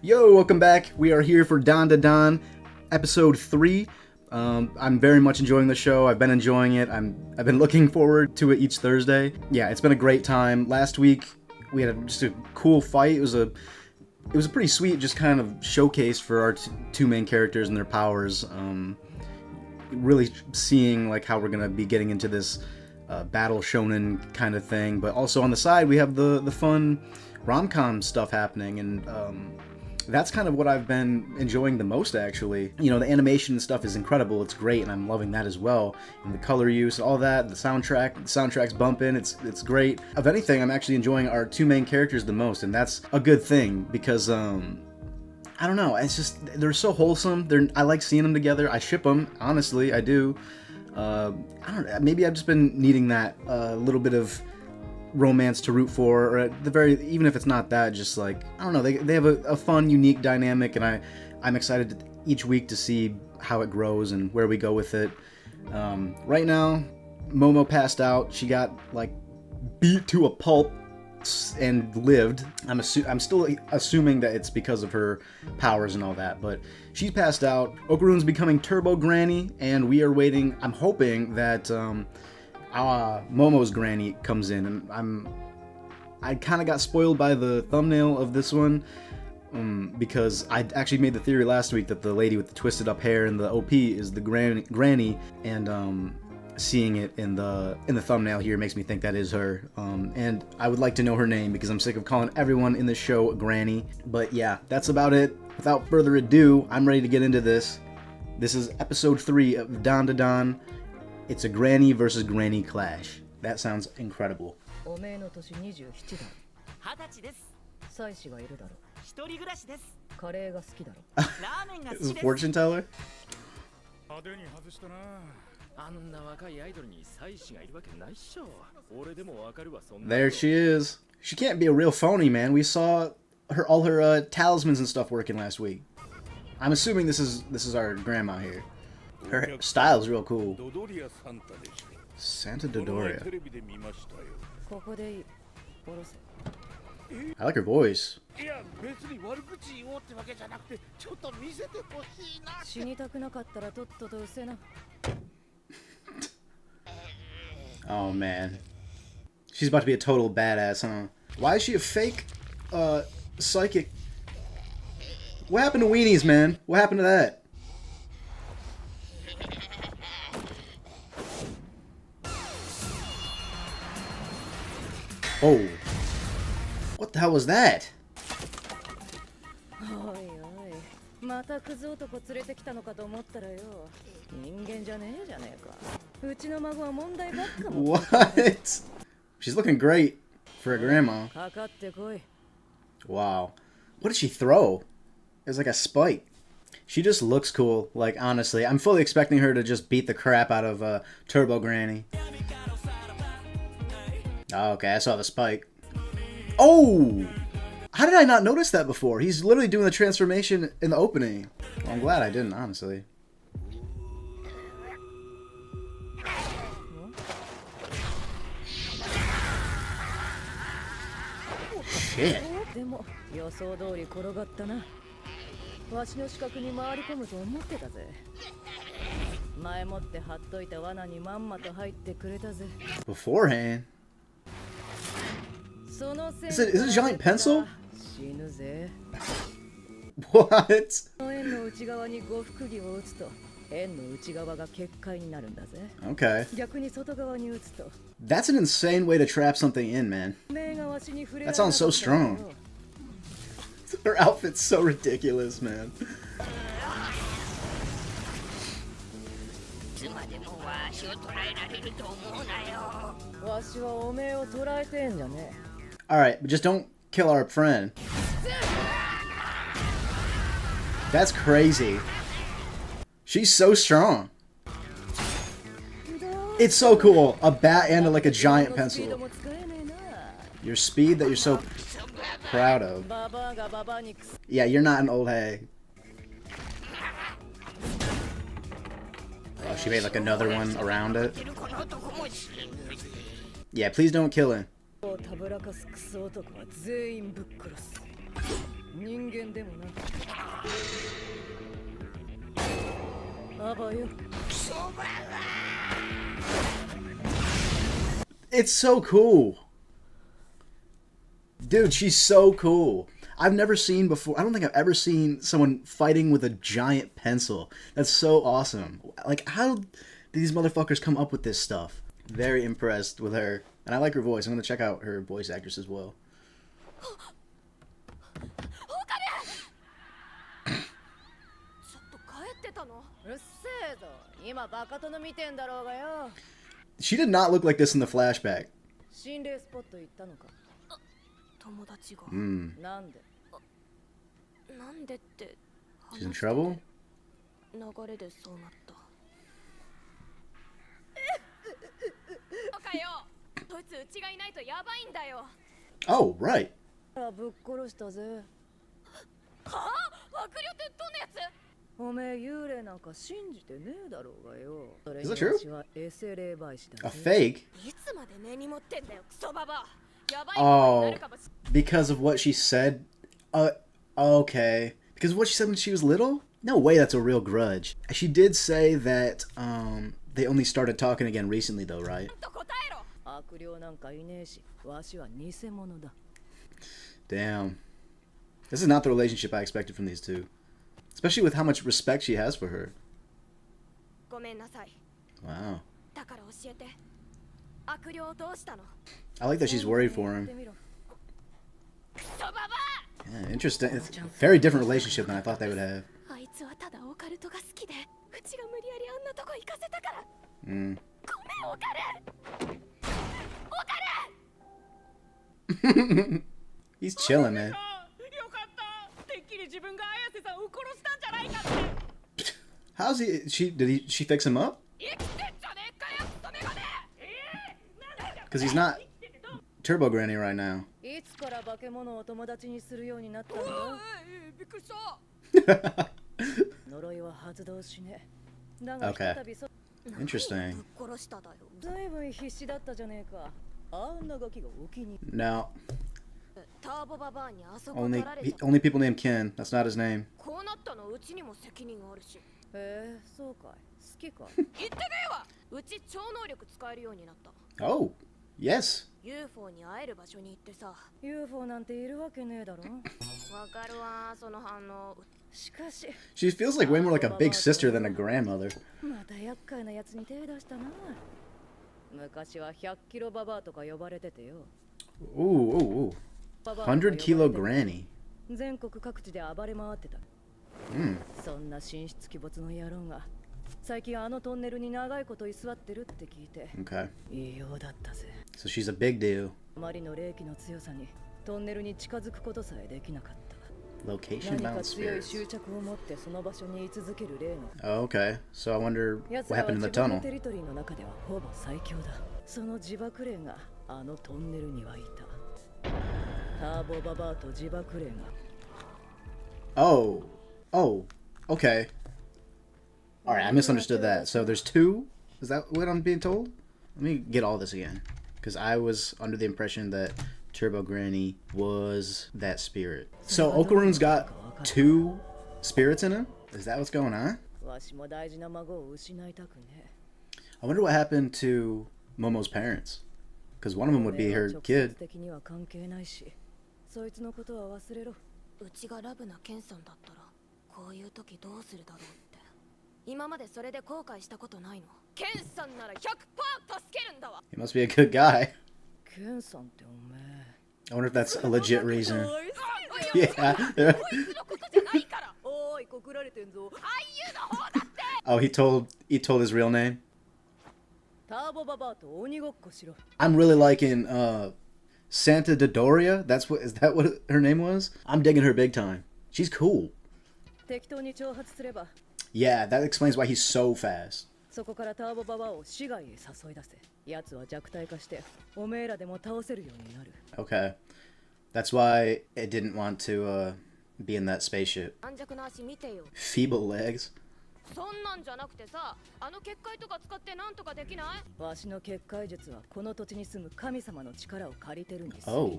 Yo, welcome back. We are here for Don to Don, episode 3. I'm very much enjoying the show. I've been enjoying it. I've been looking forward to it each Thursday. Yeah, it's been a great time. Last week we had just a cool fight. It was a pretty sweet, just kind of showcase for our two main characters and their powers. Really seeing like how we're gonna be getting into this battle shonen kind of thing, but also on the side we have the fun rom-com stuff happening, and that's kind of what I've been enjoying the most, actually. You know, the animation and stuff is incredible. It's great, and I'm loving that as well. And the color use, all that, the soundtrack's bumping. It's great. Of anything, I'm actually enjoying our two main characters the most, and that's a good thing because I don't know. It's just they're so wholesome. I like seeing them together. I ship them, honestly. I do. I don't know. Maybe I've just been needing that little bit of romance to root for, or at the very, even if it's not that, just like, I don't know, they have a fun, unique dynamic, and I'm excited each week to see how it grows and where we go with it. Right now, Momo passed out. She got like beat to a pulp and lived. I'm still assuming that it's because of her powers and all that, but she's passed out. Okarune's becoming Turbo Granny, and we are waiting. I'm hoping that Momo's granny comes in, and I kind of got spoiled by the thumbnail of this one, because I actually made the theory last week that the lady with the twisted up hair in the OP is the granny, and seeing it in the thumbnail here makes me think that is her, and I would like to know her name because I'm sick of calling everyone in this show Granny. But yeah, that's about it. Without further ado, I'm ready to get into this. This is episode 3 of Don to Don. It's a granny versus granny clash. That sounds incredible. Is a fortune teller? There she is. She can't be a real phony, man. We saw all her talismans and stuff working last week. I'm assuming this is our grandma here. Her style is real cool. Santa Dodoria. I like her voice. Oh man. She's about to be a total badass, huh? Why is she a fake psychic? What happened to weenies, man? What happened to that? Oh. What the hell was that? What? She's looking great for a grandma. Wow. What did she throw? It was like a spike. She just looks cool. Like, honestly, I'm fully expecting her to just beat the crap out of Turbo Granny. Oh, okay, I saw the spike. Oh! How did I not notice that before? He's literally doing the transformation in the opening. Well, I'm glad I didn't, honestly. Shit. Beforehand? Is it a giant pencil? What? Okay. That's an insane way to trap something in, man. That sounds so strong. Her outfit's so ridiculous, man. Alright, but just don't kill our friend. That's crazy. She's so strong. It's so cool. A bat and like a giant pencil. Your speed that you're so proud of. Yeah, you're not an old hag. Oh, she made like another one around it. Yeah, please don't kill him. 人間でもな。あばよ。 It's so cool. Dude, she's so cool. I've never seen before. I don't think I've ever seen someone fighting with a giant pencil. That's so awesome. Like, how did these motherfuckers come up with this stuff? Very impressed with her. And I like her voice. I'm going to check out her voice actress as well. うっせえぞ。今バカ殿見てんだろうがよ。 She did not look like this in the flashback. 心霊スポット行ったのか。友達が。なんで？なんでって。 She's in trouble? 流れでそうなった。かよ。こいつうちがいないとやばいんだよ。 Oh, right. ぶっ殺したぜ。はあ？悪霊ってどんなやつ？ おめえ幽霊なんか信じてねえだろうがよ。 Is that true? A fake? Oh, because of what she said? Okay. Because of what she said when she was little? No way that's a real grudge. She did say that they only started talking again recently though, right? Damn. This is not the relationship I expected from these two. Especially with how much respect she has for her. Wow. I like that she's worried for him. Yeah, interesting. It's a very different relationship than I thought they would have. He's chilling, man. How's he? She fix him up? Because he's not Turbo Granny right now. Okay. Interesting. No. Only people named Ken. That's not his name. Oh, yes. She feels like way more like a big sister than a grandmother. Ooh. 100-kilo granny. そんな神出鬼没の野郎が最近あのトンネルに長いこと居座ってるって聞いて。Okay. 異様だったぜ。So she's a big deal. あまりの霊気の強さにトンネルに近づくことさえできなかった。Location bound spirits. 執着を持ってその場所に居続ける霊の。Oh, okay. So I wonder what happened in the tunnel. テリトリーの中ではほぼ最強だ。その自爆霊があのトンネルにはいた。ターボババアと自爆霊が。Oh, okay. Alright, I misunderstood that. So there's two? Is that what I'm being told? Let me get all this again. Because I was under the impression that Turbo Granny was that spirit. So Okarune's got two spirits in him? Is that what's going on? I wonder what happened to Momo's parents. Because one of them would be her kid. うちがラブなケンさんだったらこういう時どうするだろうって今までそれで後悔したことないのケンさんなら 100% 助けるんだわ He must be a good guy ケンさんっておめえ I wonder if that's a legit reason Yeah Oh he told his real name I'm really liking Santa Dodoria? Is that what her name was? I'm digging her big time. She's cool. Yeah, that explains why he's so fast. Okay. That's why it didn't want to be in that spaceship. Feeble legs. そんなんじゃなくてさ、あの結界とか使ってなんとかできない？わしの結界術はこの土地に住む神様の力を借りてるんです。Oh,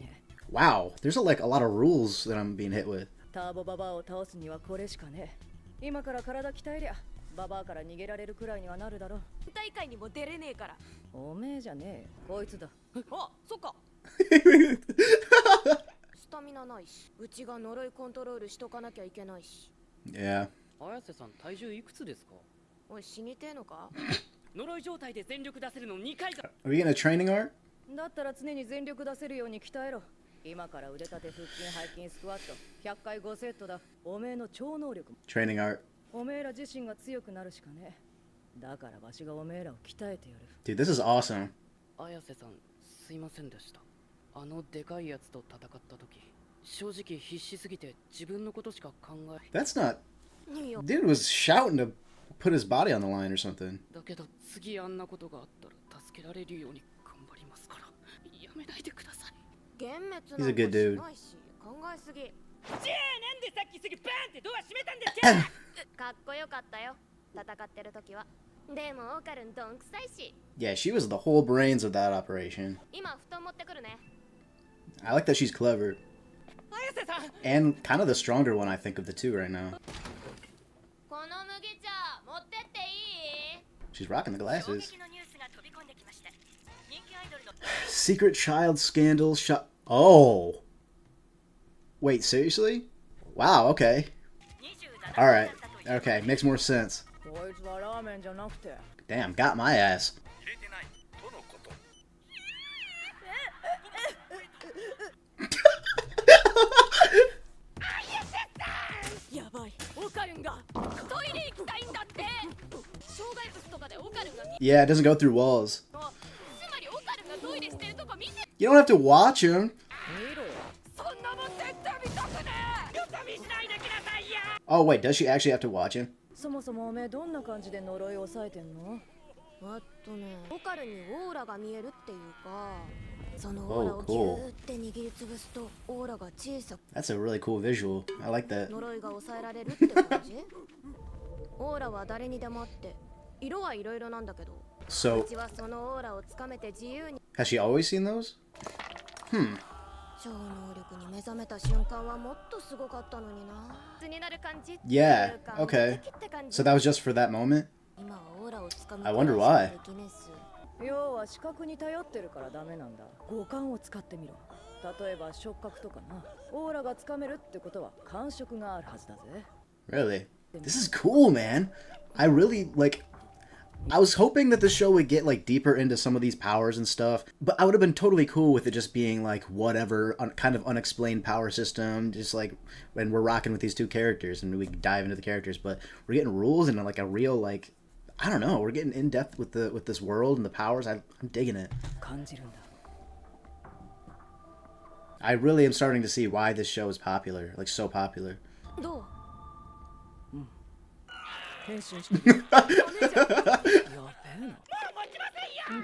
wow. There's like a lot of rules that I'm being hit with. ターボババアを倒すにはこれしかねえ。今から体鍛えりゃババアから逃げられるくらいにはなるだろう。大会にも出れねえから。おめえじゃねえ、こいつだ。あ、そっか。スタミナないし、うちが呪いコントロールしとかなきゃいけないし。Yeah. 綾瀬さん体重いくつですか？おい、死にてえのか？呪い状態で全力出せるの2回だ。 Are we getting a training art? だったら常に全力出せるように鍛えろ。今から腕立て腹筋背筋スクワット100回5セットだ。おめえの超能力。 Training art. おめえら自身が強くなるしかねえ。だからわしがおめえらを鍛えてやる。 Dude, this is awesome. 綾瀬さんすいませんでした。あのでかいやつと戦った時、正直必死すぎて自分のことしか考え。 That's not... いいよ。 Dude was shouting to put his body on the line or something. だけど次あんなことがあったら助けられるように頑張りますから、やめないでください。幻滅なんか He's a good dude. しないし、考えすぎ。じゃあなんでさっきすぐバーンってドア閉めたんですか？かっこよかったよ、戦ってる時は。でもオーカルンどんくさいし。 Yeah, she was the whole brains of that operation. 今布団持ってくるね。 I like that she's clever. 綾瀬さん And kind of the stronger one, I think, of the two right now. この麦茶持ってっていい？ She's rocking the glasses. 衝撃のニュースが飛び込んできました。人気アイドルの Secret child scandal shot. Oh. Wait, seriously? Wow, okay. 27 Alright. Okay, makes more sense. こいつはラーメンじゃなくて Damn, got my ass. 入れてないとのこと。やばい、オカルンがトイレ行きたいんだって。障害物とかでオカルンが見 Yeah, it doesn't go through walls. つまりオカルンがトイレしてるとこ見て。 You don't have to watch him. 見ろよ。そんなもん絶対見たくねえ。よさ見しないでくださいよ。 Oh, wait, does she actually have to watch him? そもそもおめえどんな感じで呪いを抑えてんの？オカルンにオーラが見えるっていうか、そのオーラをギューって握りつぶすとオーラが小さく That's a really cool visual. I like that. 呪いが抑えられるって感じ。オーラは誰にでもあって色はいろいろなんだけど、 So, うちはそのオーラをつかめて自由に。 has she always seen those? Hmm. 超能力に目覚めた瞬間はもっとすごかったのにな。図になる感じっていう Yeah, か okay. 無敵って感じ。 So that was just for that moment? 今はオーラをつかむ I wonder why. できねえっす。要は視覚に頼ってるからダメなんだ。五感を使ってみろ。例えば触覚とかな。オーラがつかめるってことは感触があるはずだぜ。 Really? This is cool, man. I really, like... I was hoping that the show would get, like, deeper into some of these powers and stuff, but I would have been totally cool with it just being, like, whatever, kind of unexplained power system, just, like, when we're rocking with these two characters, and we can dive into the characters, but we're getting rules and, like, a real, like... I don't know, we're getting in-depth with this world and the powers. I'm digging it. 感じるんだ。 I really am starting to see why this show is popular, like, so popular. どう？変身してる。ダメじゃん。やべ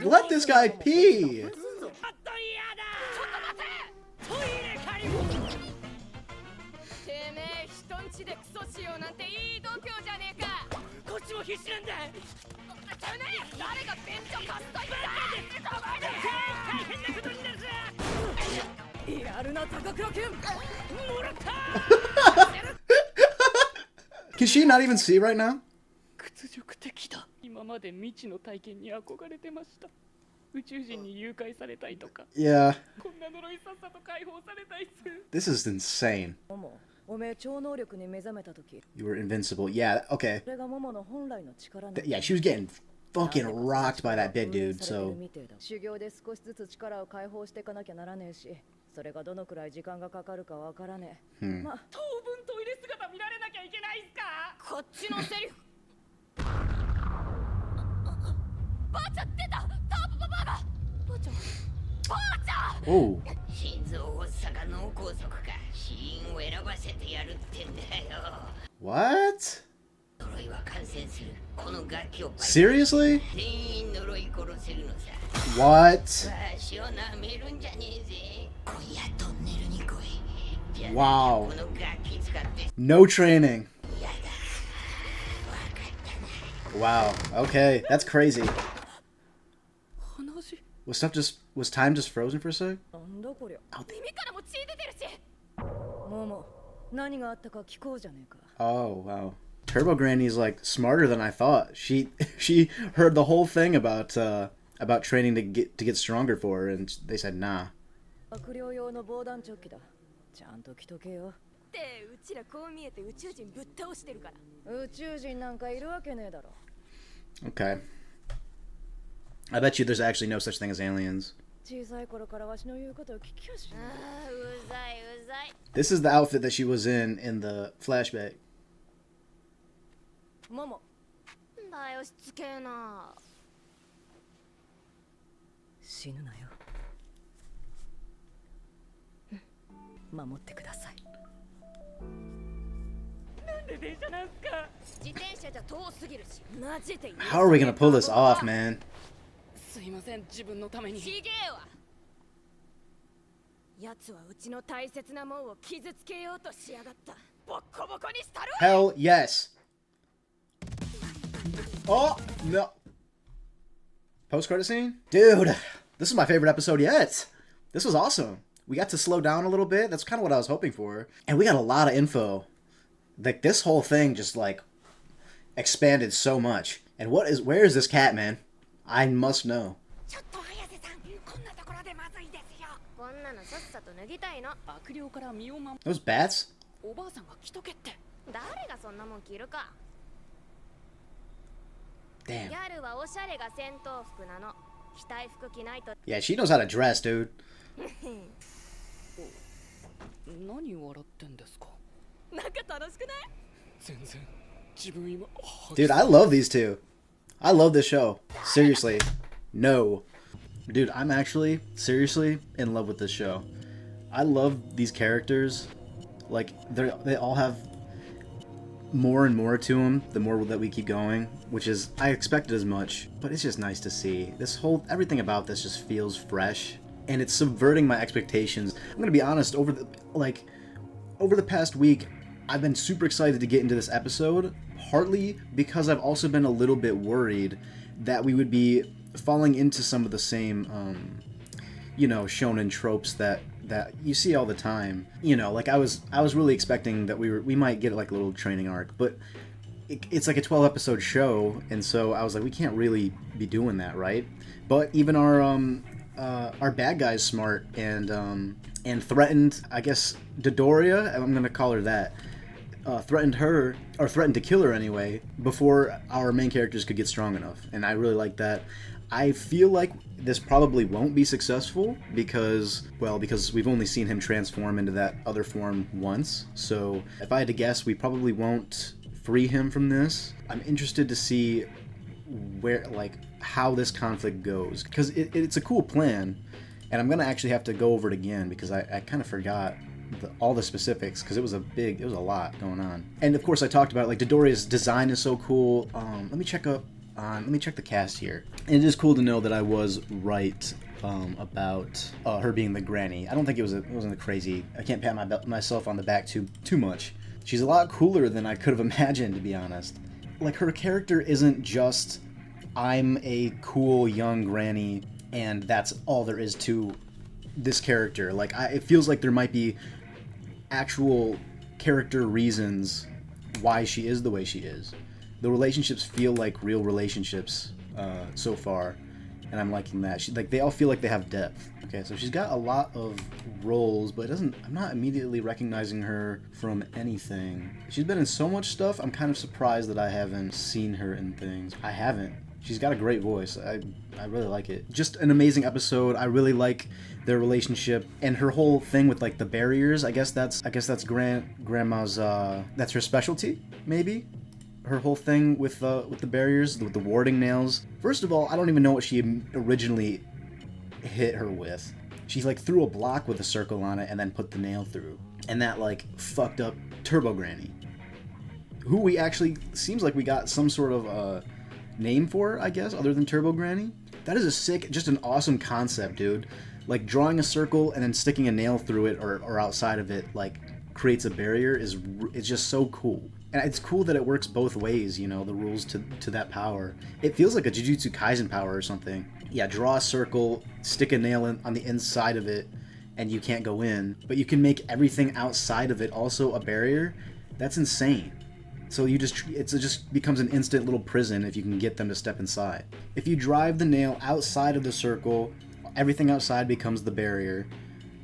えな。 Let this guy pee! ちょっと待て。トイレ借り物。てめえ人んちでクソしようなんていい度胸じゃねえか。こっちも必死なんだ。てめえ誰が便所貸すと言った。大変なことになるぞ。リアルな高倉健。もらった。 Can she not even see right now? 屈辱的だ。今まで未知の体験に憧れてました。宇宙人に誘拐されたいとか。 Yeah, こんな呪いさっさと解放されたいっす。 this is insane. モモ、おめえ超能力に目覚めたとき、 You were invincible. Yeah, okay. それがモモの本来の力なんだ。 Yeah, she was getting fucking rocked by that big dude, so... 修行で少しずつ力を解放していかなきゃならねえし、それがどのくらい時間がかかるかわからねえ。まあ、当分トイレ姿見られなきゃいけないっすか？こっちのセリフ。ばあちゃん出た。ターボババアが。ばあちゃん。ばあちゃん。 Oh. 心臓発作か脳梗塞か死因を選ばせてやるってんだよ。 What? 呪いは感染する。この楽器を Seriously? 全員呪い殺せるのさ。 What? 足を舐めるんじゃねえぜ。今夜トンネルに来い。じゃあ Wow. この楽器使って。 No training. やだ。わかったな。 Wow. Okay, that's crazy. 話。 Was time just frozen for a sec? なんだこりゃ。耳からも血出てるし。モモ、何があったか聞こうじゃねえか。 Oh wow. Turbo Granny's like smarter than I thought. She heard the whole thing about training to get stronger for her, and they said nah. 悪霊用の防弾チョッキだ。ちゃんと着とけよ。ってうちらこう見えて宇宙人ぶっ倒してるから。宇宙人なんかいるわけねえだろ。 Okay. I bet you there's actually no such thing as aliens. 小さい頃からわしの言うことを聞きやしない。あーうざいうざい。 This is the outfit that she was in the flashback. モモ、だよしつけえな。死ぬなよ。守ってください。なんで電車なんすか。自転車じゃ遠すぎるしマジで。 How are we gonna pull this off, man? すいません、自分のために。ちげえわ。奴はうちの大切なもんを傷つけようとしやがった。ボッコボコにしたる。 Hell yes. Oh no. Post-credit scene? Dude, this is my favorite episode yet. This was awesome. We got to slow down a little bit. That's kind of what I was hoping for. And we got a lot of info. Like, this whole thing just, like, expanded so much. And where is this cat, man? I must know. ちょっと早瀬さん、こんなところでまずいですよ。こんなのさっさと脱ぎたいの。悪霊から身を守 Those bats? おばあさんが着とけって。誰がそんなもん着るか。 Damn. ギャルはおしゃれが戦闘服なの。着たい服着ないと。 Yeah, she knows how to dress, dude. 何笑ってんですか。なんか楽しくない？全然自分今。 Dude, I love these two. I love this show. Seriously. No. Dude, I'm actually, seriously, in love with this show. I love these characters. Like, they all have more and more to them the more that we keep going, which is, I expected as much, but it's just nice to see. Everything about this just feels fresh, and it's subverting my expectations. I'm gonna be honest, over the past week, I've been super excited to get into this episode, partly because I've also been a little bit worried that we would be falling into some of the same, shonen tropes that you see all the time. You know, like I was really expecting that we might get like a little training arc, but it's like a 12-episode show, and so I was like, we can't really be doing that, right? But even our bad guy's smart and threatened, I guess, Dodoria, I'm gonna call her that, threatened to kill her anyway before our main characters could get strong enough, and I really like that. I feel like this probably won't be successful because we've only seen him transform into that other form once. So if I had to guess, we probably won't free him from this. I'm interested to see how this conflict goes, because it's a cool plan, and I'm gonna actually have to go over it again because I kind of forgot all the specifics because it was a lot going on. And of course I talked about like Dodoria's design is so cool. Let me check the cast here. And it is cool to know that I was right about her being the granny. I don't think it wasn't crazy. I can't pat myself on the back too much. She's a lot cooler than I could have imagined, to be honest. Like, her character isn't just, I'm a cool young granny and that's all there is to this character. Like, it feels like there might be actual character reasons why she is the way she is. The relationships feel like real relationships so far, and I'm liking that. They all feel like they have depth. Okay, so she's got a lot of roles, but I'm not immediately recognizing her from anything. She's been in so much stuff, I'm kind of surprised that I haven't seen her in things. I haven't. She's got a great voice. I really like it. Just an amazing episode. I really like their relationship and her whole thing with like the barriers. I guess that's grandma's that's her specialty, maybe. Her whole thing with the barriers, with the warding nails. First of all, I don't even know what she originally hit her with. She like threw a block with a circle on it and then put the nail through. And that like fucked up Turbo Granny, who we actually seems like we got some sort of name for, I guess, other than Turbo Granny. That is just an awesome concept, dude. Like drawing a circle and then sticking a nail through it or outside of it like creates a barrier it's just so cool. And it's cool that it works both ways, you know, the rules to that power. It feels like a Jujutsu Kaisen power or something. Yeah, draw a circle, stick a nail on the inside of it, and you can't go in, but you can make everything outside of it also a barrier. That's insane. So it just becomes an instant little prison if you can get them to step inside. If you drive the nail outside of the circle, everything outside becomes the barrier.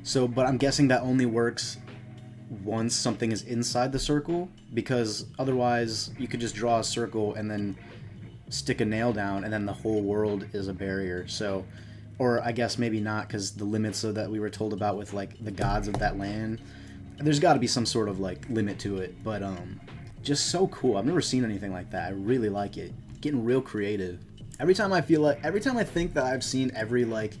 So, but I'm guessing that only works once something is inside the circle, because otherwise you could just draw a circle and then stick a nail down and then the whole world is a barrier. So, or I guess maybe not, because the limits that we were told about with like the gods of that land, there's got to be some sort of like limit to it. But just so cool. I've never seen anything like that. I really like it. Getting real creative. Every time I think that I've seen every like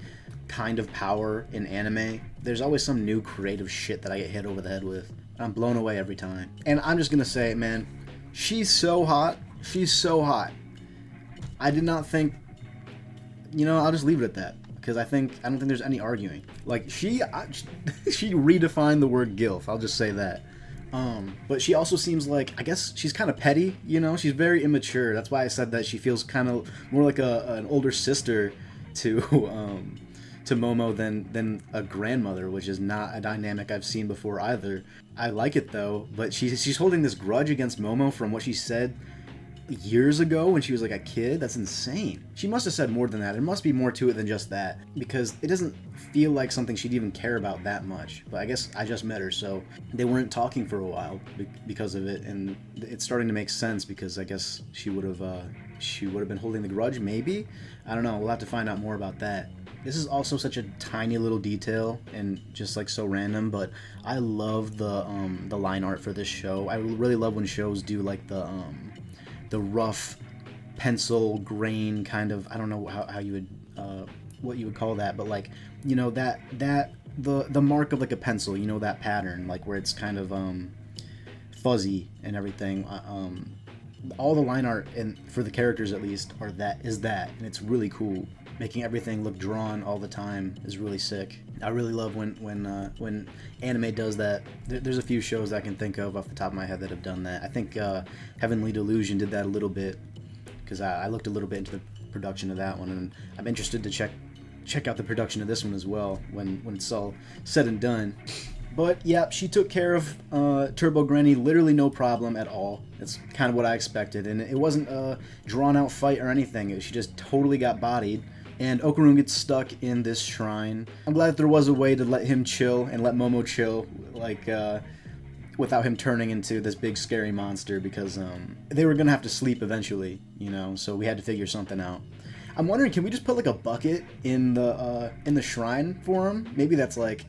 kind of power in anime, there's always some new creative shit that I get hit over the head with. I'm blown away every time. And I'm just gonna say, man, she's so hot. She's so hot. I did not think, I'll just leave it at that, because I don't think there's any arguing. Like, she redefined the word GILF, I'll just say that. But she also seems like, I guess she's kind of petty, she's very immature. That's why I said that she feels kind of more like an older sister to Momo than a grandmother, which is not a dynamic I've seen before either. I like it though, but she's holding this grudge against Momo from what she said years ago when she was like a kid. That's insane. She must have said more than that. There must be more to it than just that, because it doesn't feel like something she'd even care about that much. But I guess I just met her, so they weren't talking for a while because of it, and it's starting to make sense, because I guess she would have been holding the grudge, maybe? I don't know. We'll have to find out more about that. This is also such a tiny little detail and just like so random, but I love the line art for this show. I really love when shows do like the rough pencil grain kind of, I don't know how you would what you would call that, but like, that the mark of like a pencil, that pattern, like where it's kind of fuzzy and everything. All the line art, and for the characters at least, is that, and it's really cool. Making everything look drawn all the time is really sick. I really love when anime does that. There's a few shows I can think of off the top of my head that have done that. I think Heavenly Delusion did that a little bit, because I looked a little bit into the production of that one, and I'm interested to check out the production of this one as well when it's all said and done. But yeah, she took care of Turbo Granny literally no problem at all. It's kind of what I expected, and it wasn't a drawn out fight or anything. She just totally got bodied. And Okarun gets stuck in this shrine. I'm glad that there was a way to let him chill and let Momo chill, like, without him turning into this big scary monster, because they were gonna have to sleep eventually, so we had to figure something out. I'm wondering, can we just put like a bucket in the shrine for him? Maybe that's like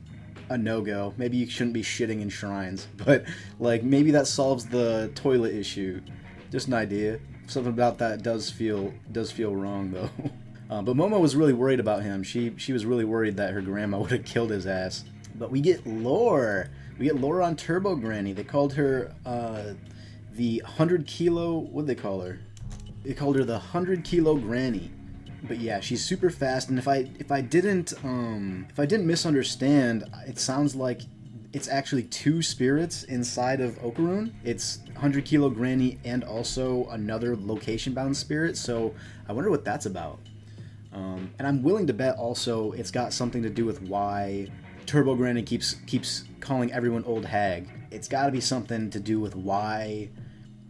a no-go. Maybe you shouldn't be shitting in shrines, but like maybe that solves the toilet issue. Just an idea. Something about that does feel wrong though. But Momo was really worried about him. She was really worried that her grandma would have killed his ass. But we get lore. We get lore on Turbo Granny. They called her the 100 kilo. What did they call her? They called her the 100 kilo Granny. But yeah, she's super fast. And if I didn't misunderstand, it sounds like it's actually two spirits inside of Okarun. It's 100 kilo Granny and also another location bound spirit. So I wonder what that's about. And I'm willing to bet also it's got something to do with why Turbo Granny keeps calling everyone old hag. It's got to be something to do with why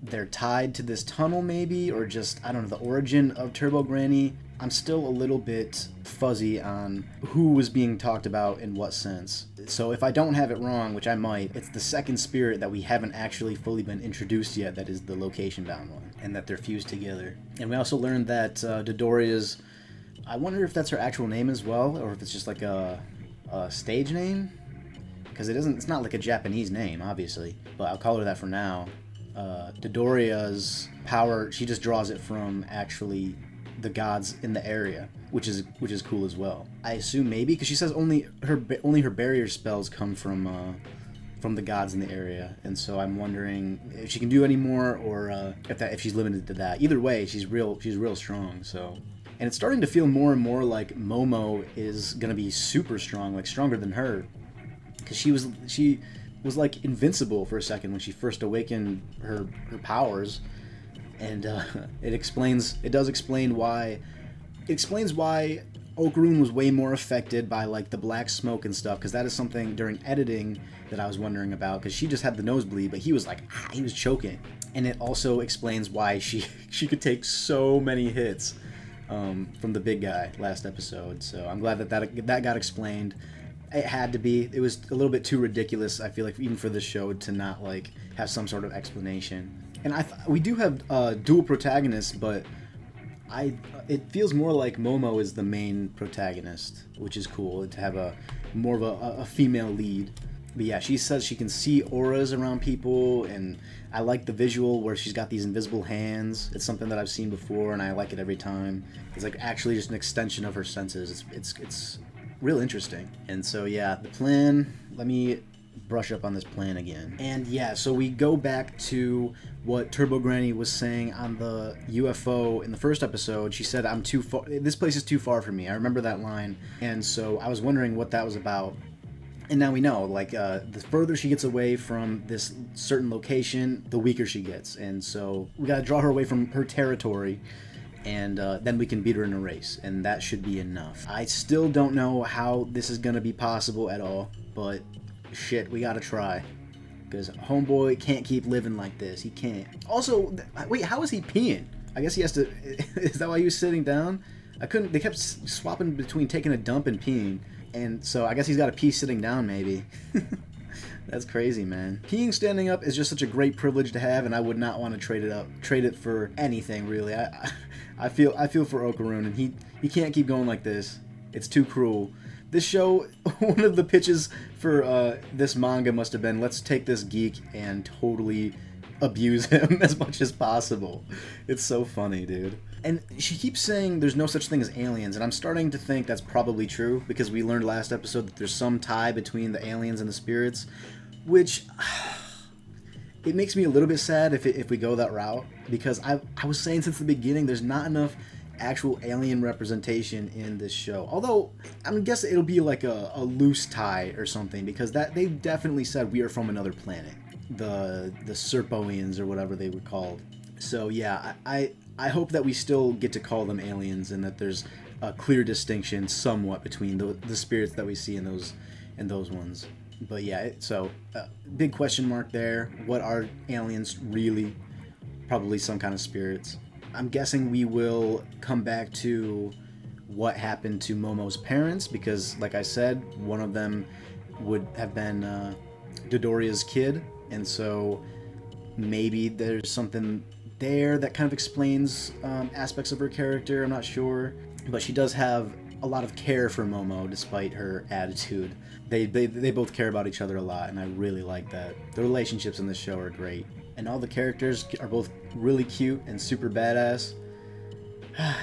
they're tied to this tunnel, maybe, or just, I don't know, the origin of Turbo Granny. I'm still a little bit fuzzy on who was being talked about in what sense. So if I don't have it wrong, which I might, it's the second spirit that we haven't actually fully been introduced yet that is the location-bound one, and that they're fused together. And we also learned that Dodoria's, I wonder if that's her actual name as well, or if it's just like a stage name, because it's not like a Japanese name, obviously, but I'll call her that for now. Dodoria's power, she just draws it from actually the gods in the area, which is cool as well. I assume maybe because she says only her barrier spells come from the gods in the area, and so I'm wondering if she can do any more, or if she's limited to that. Either way, she's real strong. So. And it's starting to feel more and more like Momo is gonna be super strong, like stronger than her, because she was like invincible for a second when she first awakened her powers, and it does explain why Okarun was way more affected by like the black smoke and stuff, because that is something during editing that I was wondering about, because she just had the nosebleed, but he was like, he was choking. And it also explains why she could take so many hits from the big guy last episode. So I'm glad that got explained. It had to be. It was a little bit too ridiculous, I feel like, even for the show to not like have some sort of explanation. And we do have dual protagonists, but it feels more like Momo is the main protagonist, which is cool to have more of a female lead. But yeah, she says she can see auras around people, and I like the visual where she's got these invisible hands. It's something that I've seen before, and I like it every time. It's like actually just an extension of her senses. It's real interesting. And so yeah, the plan, let me brush up on this plan again. And yeah, so we go back to what Turbo Granny was saying on the UFO in the first episode. She said, I'm too far, this place is too far for me. I remember that line. And so I was wondering what that was about. And now we know, like, the further she gets away from this certain location, the weaker she gets. And so we gotta draw her away from her territory, and then we can beat her in a race, and that should be enough. I still don't know how this is gonna be possible at all, but shit, we gotta try. Because homeboy can't keep living like this. He can't. Also, wait, how is he peeing? I guess he has to... Is that why he was sitting down? They kept swapping between taking a dump and peeing. And so I guess he's got to pee sitting down, maybe. That's crazy, man. Peeing standing up is just such a great privilege to have, and I would not want to trade it for anything, really. I feel for Okarun, and he can't keep going like this. It's too cruel. This show, one of the pitches for this manga must have been, let's take this geek and totally abuse him as much as possible. It's so funny, dude. And she keeps saying there's no such thing as aliens, and I'm starting to think that's probably true, because we learned last episode that there's some tie between the aliens and the spirits, which it makes me a little bit sad if we go that route, because I was saying since the beginning there's not enough actual alien representation in this show. Although I'm guessing it'll be like a loose tie or something, because that they definitely said we are from another planet, the Serpoians or whatever they were called. So yeah, I hope that we still get to call them aliens, and that there's a clear distinction somewhat between the spirits that we see in those ones. But yeah, so big question mark there. What are aliens really? Probably some kind of spirits. I'm guessing we will come back to what happened to Momo's parents, because like I said, one of them would have been Dodoria's kid, and so maybe there's something there that kind of explains aspects of her character. I'm not sure, but she does have a lot of care for Momo despite her attitude. They both care about each other a lot, and I really like that. The relationships in this show are great, and all the characters are both really cute and super badass.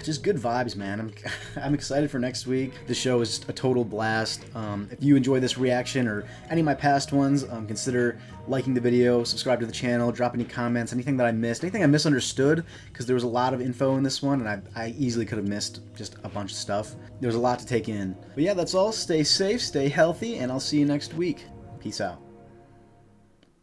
Just good vibes, man. I'm excited for next week. The show is a total blast. If you enjoy this reaction or any of my past ones, consider liking the video, subscribe to the channel, drop any comments, anything that I missed, anything I misunderstood, because there was a lot of info in this one, and I easily could have missed just a bunch of stuff. There was a lot to take in. But yeah, that's all. Stay safe, stay healthy, and I'll see you next week. Peace out.